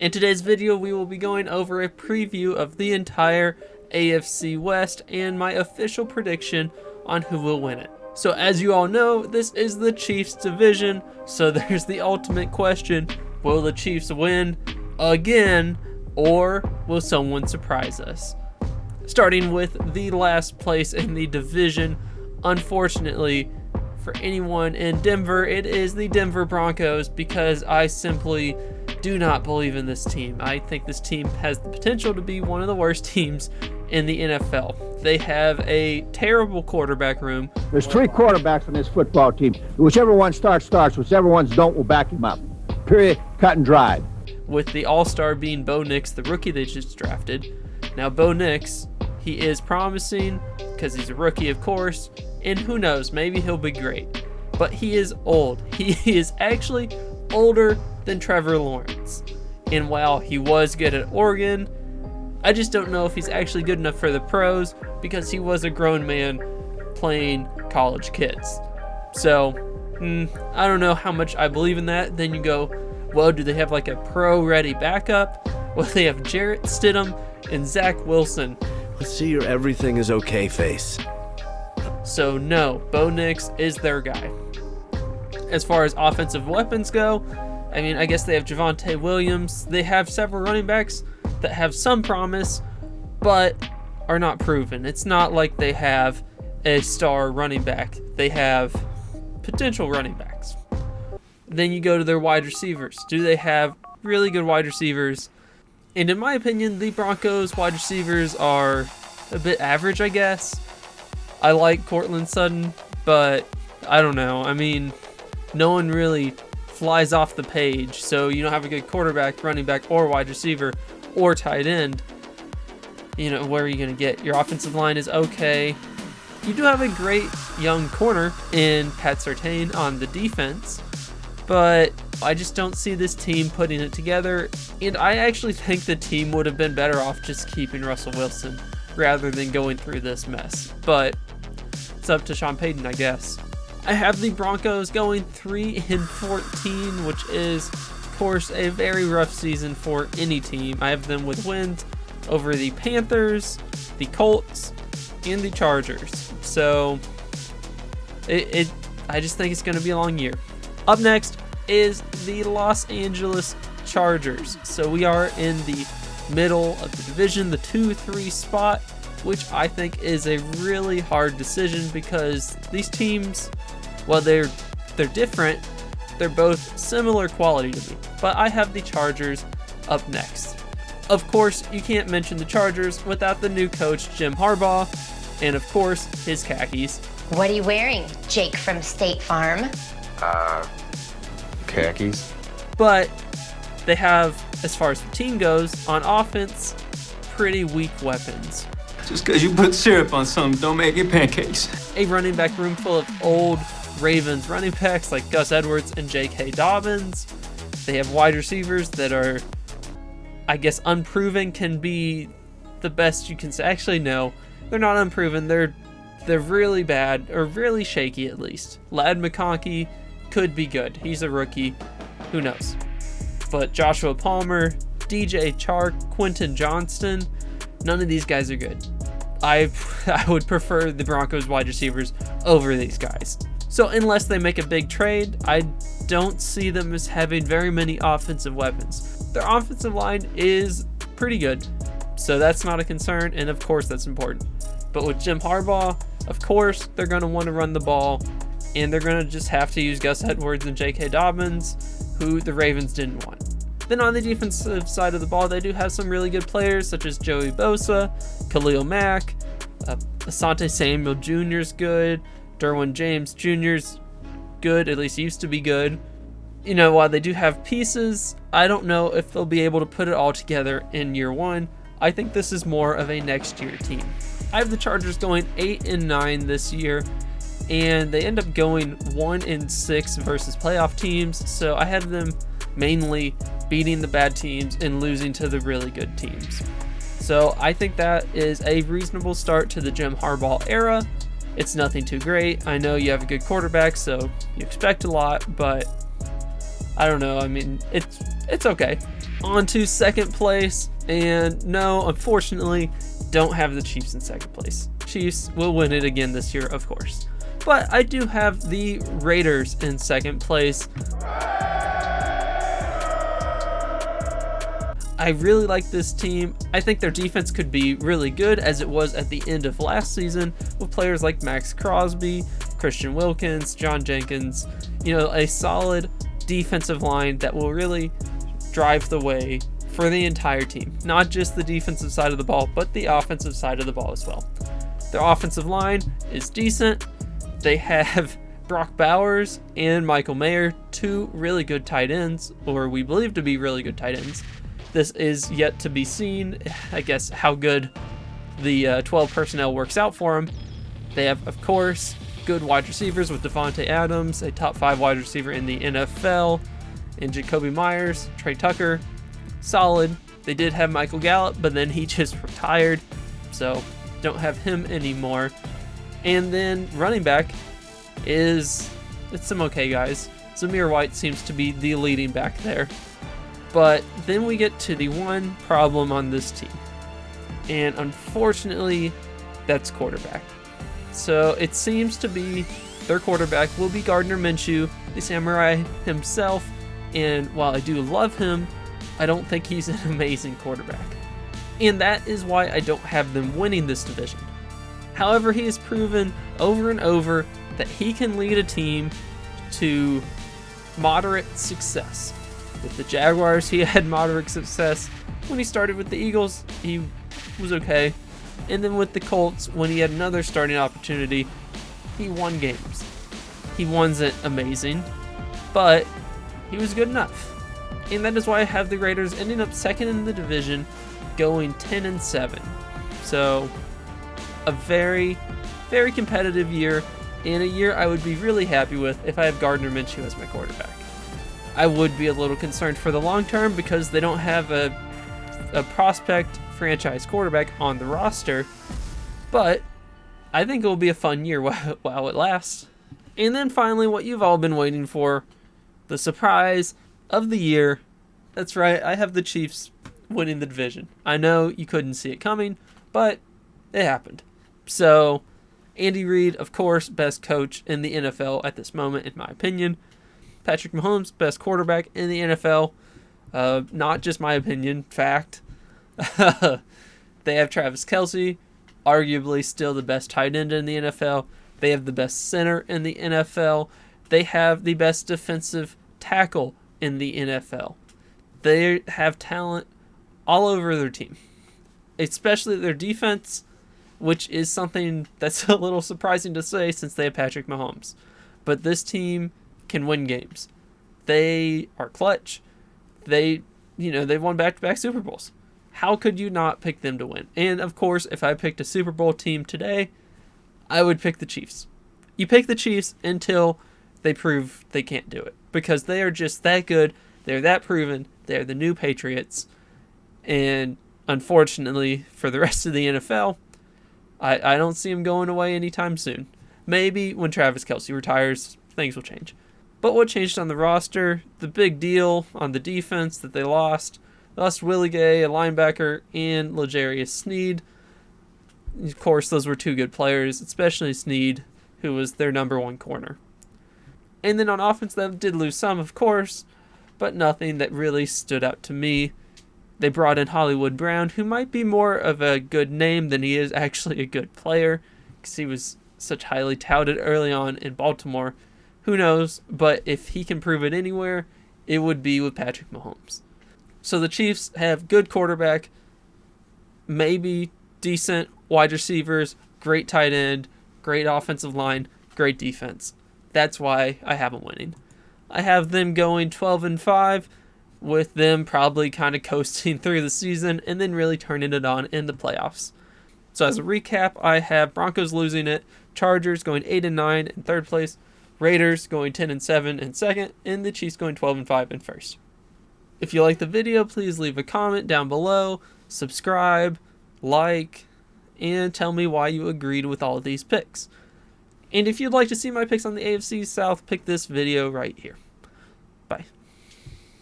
In today's video, we will be going over a preview of the entire AFC West and my official prediction on who will win it. So as you all know, this is the Chiefs division, so there's the ultimate question: will the Chiefs win again, or will someone surprise us? Starting with the last place in the division, unfortunately for anyone in Denver, it is the Denver Broncos, because I simply do not believe in this team. I think this team has the potential to be one of the worst teams in the NFL. They have a terrible quarterback room. There's 3 quarterbacks on this football team. Whichever one starts, whichever ones don't will back him up. Period, cut and dry. With the all-star being Bo Nix, the rookie they just drafted. Now Bo Nix, he is promising because he's a rookie, of course, and who knows, maybe he'll be great. But he is old. He is actually older than Trevor Lawrence. And while he was good at Oregon, I just don't know if he's actually good enough for the pros, because he was a grown man playing college kids. So, I don't know how much I believe in that. Then you go, well, do they have like a pro-ready backup? Well, they have Jarrett Stidham and Zach Wilson. Let's see your everything is okay face. So no, Bo Nix is their guy. As far as offensive weapons go, I mean, I guess they have Javonte Williams. They have several running backs that have some promise, but are not proven. It's not like they have a star running back. They have potential running backs. Then you go to their wide receivers. Do they have really good wide receivers? And in my opinion, the Broncos wide receivers are a bit average, I guess. I like Courtland Sutton, but I don't know. I mean, no one really flies off the page, so you don't have a good quarterback, running back, or wide receiver, or tight end. You know, where are you going to get? Your offensive line is okay. You do have a great young corner in Pat Surtain on the defense, but I just don't see this team putting it together, and I actually think the team would have been better off just keeping Russell Wilson rather than going through this mess. But it's up to Sean Peyton, I guess. I have the Broncos going 3-14, which is, of course, a very rough season for any team. I have them with wins over the Panthers, the Colts, and the Chargers. So I just think it's going to be a long year. Up next is the Los Angeles Chargers. So we are in the middle of the division, the 2-3 spot, which I think is a really hard decision, because these teams, while they're different, they're both similar quality to me. But I have the Chargers up next. Of course, you can't mention the Chargers without the new coach, Jim Harbaugh, and of course, his khakis. What are you wearing, Jake from State Farm? Khakis. But they have, as far as the team goes, on offense, pretty weak weapons. Just because you put syrup on something don't make it pancakes. A running back room full of old Ravens running backs like Gus Edwards and J.K. Dobbins. They have wide receivers that are, I guess, unproven can be the best you can say. Actually, no, they're not unproven. They're really bad, or really shaky at least. Ladd McConkey could be good. He's a rookie. Who knows? But Joshua Palmer, DJ Chark, Quentin Johnston, none of these guys are good. I would prefer the Broncos wide receivers over these guys. So unless they make a big trade, I don't see them as having very many offensive weapons. Their offensive line is pretty good, so that's not a concern, and of course that's important. But with Jim Harbaugh, of course they're going to want to run the ball, and they're going to just have to use Gus Edwards and J.K. Dobbins, who the Ravens didn't want. Then on the defensive side of the ball, they do have some really good players, such as Joey Bosa, Khalil Mack, Asante Samuel Jr. is good, Derwin James Jr. is good, at least used to be good. You know, while they do have pieces, I don't know if they'll be able to put it all together in year one. I think this is more of a next year team. I have the Chargers going 8-9 this year, and they end up going 1-6 versus playoff teams, so I have them mainly beating the bad teams and losing to the really good teams. So I think that is a reasonable start to the Jim Harbaugh era. It's nothing too great. I know you have a good quarterback, so you expect a lot, but I don't know. I mean, it's okay. On to second place, and no, unfortunately, don't have the Chiefs in second place. Chiefs will win it again this year, of course. But I do have the Raiders in second place. I really like this team. I think their defense could be really good, as it was at the end of last season with players like Max Crosby, Christian Wilkins, John Jenkins. You know, a solid defensive line that will really drive the way for the entire team. Not just the defensive side of the ball, but the offensive side of the ball as well. Their offensive line is decent. They have Brock Bowers and Michael Mayer, two really good tight ends, or we believe to be really good tight ends. This is yet to be seen, I guess, how good the 12 personnel works out for them. They have, of course, good wide receivers with Devontae Adams, a top 5 wide receiver in the NFL, and Jacoby Myers, Trey Tucker, solid. They did have Michael Gallup, but then he just retired, so don't have him anymore. And then running back it's some okay guys. Zamir White seems to be the leading back there. But then we get to the one problem on this team. And unfortunately, that's quarterback. So it seems to be their quarterback will be Gardner Minshew, the samurai himself. And while I do love him, I don't think he's an amazing quarterback. And that is why I don't have them winning this division. However, he has proven over and over that he can lead a team to moderate success. With the Jaguars, he had moderate success. When he started with the Eagles, he was okay. And then with the Colts, when he had another starting opportunity, he won games. He wasn't amazing, but he was good enough. And that is why I have the Raiders ending up second in the division, going 10-7. So a very, very competitive year, and a year I would be really happy with if I have Gardner Minshew as my quarterback. I would be a little concerned for the long term because they don't have a prospect franchise quarterback on the roster, but I think it will be a fun year while it lasts. And then finally, what you've all been waiting for, the surprise of the year. That's right, I have the Chiefs winning the division. I know you couldn't see it coming, but it happened. So, Andy Reid, of course, best coach in the NFL at this moment, in my opinion. Patrick Mahomes, best quarterback in the NFL. Not just my opinion, fact. They have Travis Kelce, arguably still the best tight end in the NFL. They have the best center in the NFL. They have the best defensive tackle in the NFL. They have talent all over their team, especially their defense, which is something that's a little surprising to say since they have Patrick Mahomes. But this team can win games. They are clutch. They've won back-to-back Super Bowls. How could you not pick them to win? And of course, if I picked a Super Bowl team today, I would pick the Chiefs. You pick the Chiefs until they prove they can't do it, because they are just that good. They're that proven. They're the new Patriots. And unfortunately, for the rest of the NFL, I don't see them going away anytime soon. Maybe when Travis Kelce retires, things will change. But what changed on the roster? The big deal on the defense that they lost. They lost Willie Gay, a linebacker, and L'Jarius Sneed. Of course, those were two good players, especially Sneed, who was their number one corner. And then on offense, they did lose some, of course, but nothing that really stood out to me. They brought in Hollywood Brown, who might be more of a good name than he is actually a good player, because he was such highly touted early on in Baltimore. Who knows? But if he can prove it anywhere, it would be with Patrick Mahomes. So the Chiefs have good quarterback, maybe decent wide receivers, great tight end, great offensive line, great defense. That's why I have them winning. I have them going 12-5, with them probably kind of coasting through the season and then really turning it on in the playoffs. So as a recap, I have Broncos losing it, Chargers going 8-9 in third place, Raiders going 10-7 in second, and the Chiefs going 12-5 in first. If you like the video, please leave a comment down below, subscribe, like, and tell me why you agreed with all of these picks. And if you'd like to see my picks on the AFC South, pick this video right here. Bye.